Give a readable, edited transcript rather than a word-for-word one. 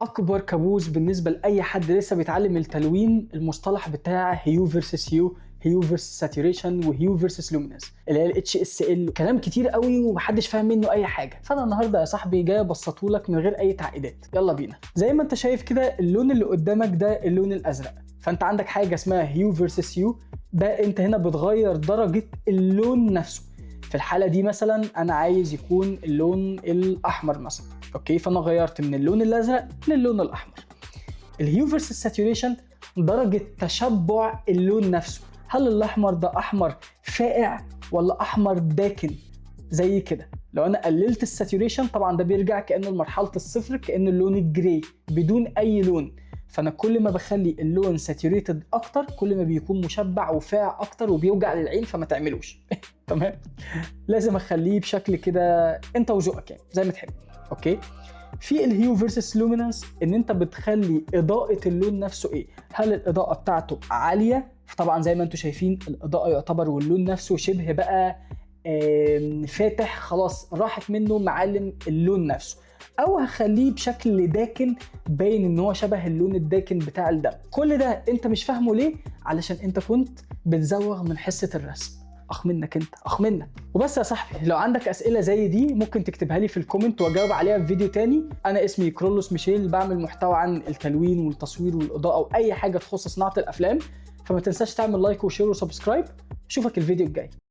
اكبر كابوس بالنسبه لاي حد لسه بيتعلم التلوين المصطلح بتاع هيو فيرسس هيو، هيو فيرسس ساتوريشن، وهيو فيرسس لومينس اللي هي الاتش اس ال. كلام كتير قوي ومحدش فاهم منه اي حاجه، فانا النهارده يا صاحبي جاي ابسطه لك من غير اي تعقيدات. يلا بينا. زي ما انت شايف كده اللون اللي قدامك ده اللون الازرق، فانت عندك حاجه اسمها هيو فيرسس هيو. ده انت هنا بتغير درجه اللون نفسه. في الحاله دي مثلا انا عايز يكون اللون الاحمر مثلا، اوكي، فانا غيرت من اللون الازرق للون الاحمر. الهيو فيرسس ساتوريشن درجه تشبع اللون نفسه. هل الاحمر ده احمر فاقع ولا احمر داكن زي كده؟ لو انا قللت الساتوريشن طبعا ده بيرجع كانه لمرحله الصفر، كانه اللون الجراي بدون اي لون. فانا كل ما بخلي اللون ساتوريتد اكتر كل ما بيكون مشبع وفاقع اكتر وبيوجع للعين، فما تعملوش. تمام، لازم اخليه بشكل كده انت وذوقك يعني زي ما تحب. اوكي، في الهيو فيرسس لومينانس ان انت بتخلي اضاءه اللون نفسه ايه. هل الاضاءه بتاعته عاليه؟ طبعا زي ما انتم شايفين الاضاءه يعتبر واللون نفسه شبه بقى فاتح، خلاص راحت منه معالم اللون نفسه. او هخليه بشكل داكن باين ان هو شبه اللون الداكن بتاع الدم. كل ده انت مش فاهمه ليه؟ علشان انت كنت بتزوغ من حصه الرسم. اخ منك انت، اخ منك. وبس يا صاحبي، لو عندك اسئله زي دي ممكن تكتبها لي في الكومنت واجاوب عليها في فيديو تاني. انا اسمي كرولوس ميشيل، بعمل محتوى عن التلوين والتصوير والاضاءه واي حاجه تخص صناعه الافلام. فما تنساش تعمل لايك وشير وسبسكرايب. اشوفك الفيديو الجاي.